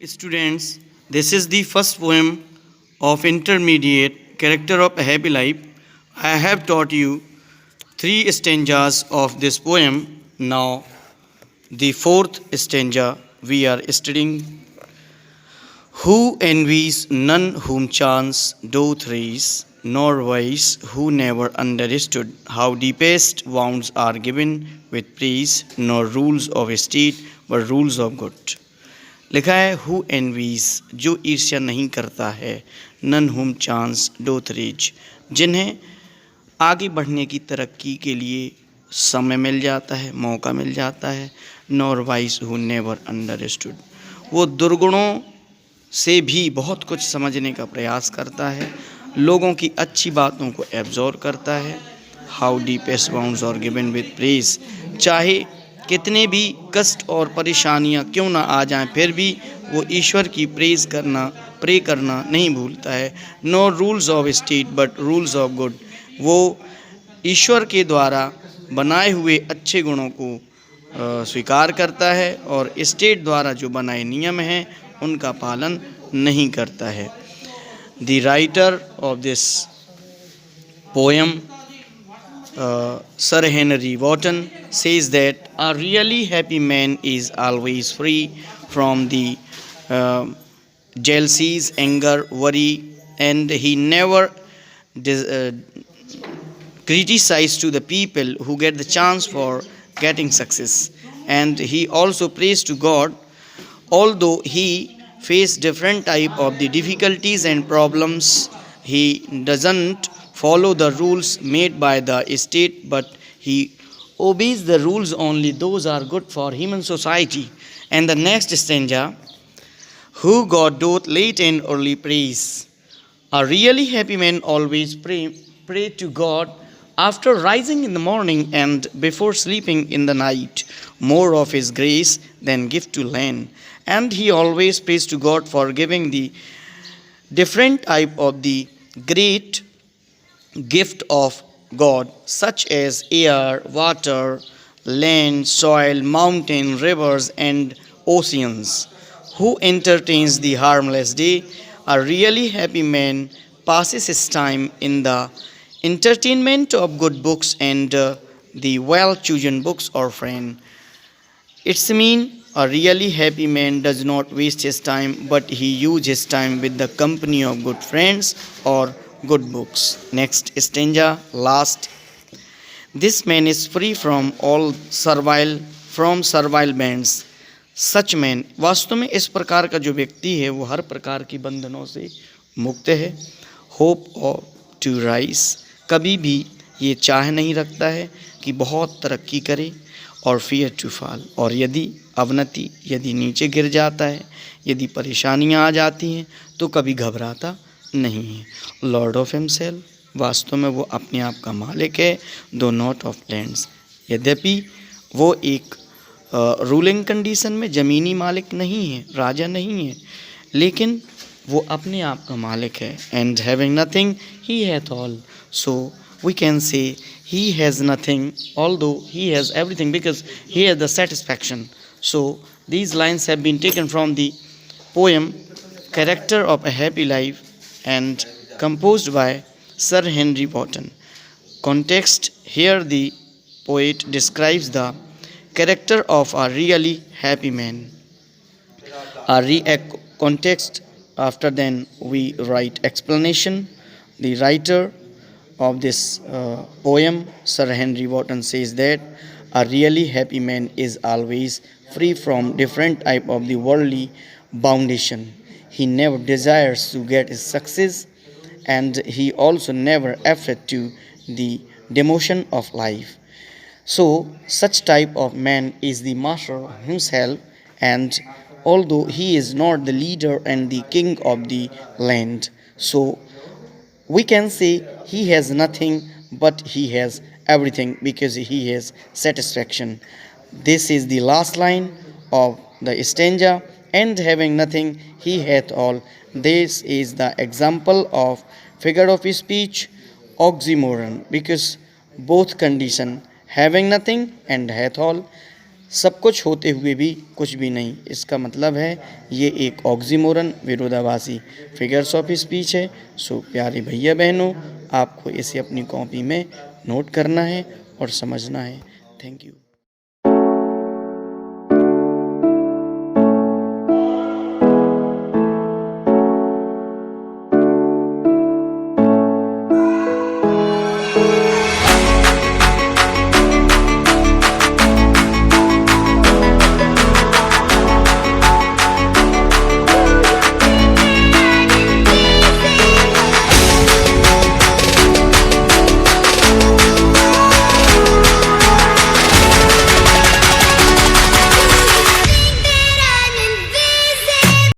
Students, this is the first poem of intermediate character of a happy life. I have taught you three stanzas of this poem. Now, the fourth stanza we are studying. Who envies none whom chance doth raise, nor wise who never understood how deepest wounds are given with praise, nor rules of state but rules of good. लिखा है who envies जो ईर्ष्या नहीं करता है, none हुम chance डोथ reach जिन्हें आगे बढ़ने की तरक्की के लिए समय मिल जाता है, मौका मिल जाता है, nor vice who never understood वो दुर्गुणों से भी बहुत कुछ समझने का प्रयास करता है, लोगों की अच्छी बातों को एब्जॉर्व करता है। हाउ डीपेस्ट बाउंड्स और गिवन विद प्रेज चाहे कितने भी कष्ट और परेशानियां क्यों ना आ जाएं, फिर भी वो ईश्वर की प्रे करना नहीं भूलता है। No rules of state but rules of good वो ईश्वर के द्वारा बनाए हुए अच्छे गुणों को स्वीकार करता है और स्टेट द्वारा जो बनाए नियम हैं उनका पालन नहीं करता है। The writer of this poem Sir Henry Wotton says that a really happy man is always free from the jealousies, anger, worry, and he never criticizes to the people who get the chance for getting success. And he also prays to God, although he face different type of the difficulties and problems. He doesn't follow the rules made by the state, but he obeys the rules only those are good for human society. And the next stanza, who God doth late and early praise. A really happy man always pray to God after rising in the morning and before sleeping in the night, more of his grace than gift to lend. And he always prays to God for giving the different type of the great gift of God, such as air, water, land, soil, mountain, rivers, and oceans. Who entertains the harmless day? A really happy man passes his time in the entertainment of good books and the well chosen books or friend. It's mean a really happy man does not waste his time, but he uses his time with the company of good friends or good books. Next stanza, last. This man is free from all servile bands. Such man, वास्तव में इस प्रकार का जो व्यक्ति है वो हर प्रकार की बंधनों से मुक्त है। होप टू राइज कभी भी ये चाह नहीं रखता है कि बहुत तरक्की करे, और फियर टू फॉल और यदि नीचे गिर जाता है, यदि परेशानियां आ जाती हैं तो कभी घबराता नहीं है। लॉर्ड ऑफ हिमसेल्फ वास्तव में वो अपने आप का मालिक है, दो नॉट ऑफ लैंड्स यद्यपि वो एक रूलिंग कंडीशन में ज़मीनी मालिक नहीं है, राजा नहीं है, लेकिन वो अपने आप का मालिक है। And having nothing he hath all, so we can say he has nothing although he has everything because he has the satisfaction. So these lines have been taken from the poem Character of a Happy Life and composed by Sir Henry Wotton. Context: here the poet describes the character of a really happy man. A context, after then we write explanation. The writer of this poem, Sir Henry Wotton, says that a really happy man is always free from different type of the worldly foundation. He never desires to get his success, and he also never afraid to the demotion of life. So such type of man is the master himself, and although he is not the leader and the king of the land, so we can say he has nothing but he has everything because he has satisfaction. This is the last line of the stanza, and having nothing he hath all. This is the example of figure of speech oxymoron, because both condition, having nothing and hath all, सब कुछ होते हुए भी कुछ भी नहीं। इसका मतलब है ये एक ऑक्सीमोरन, विरोधाभासी फिगर्स ऑफ स्पीच है। सो प्यारे भैया बहनों, आपको इसे अपनी कॉपी में नोट करना है और समझना है। Thank you.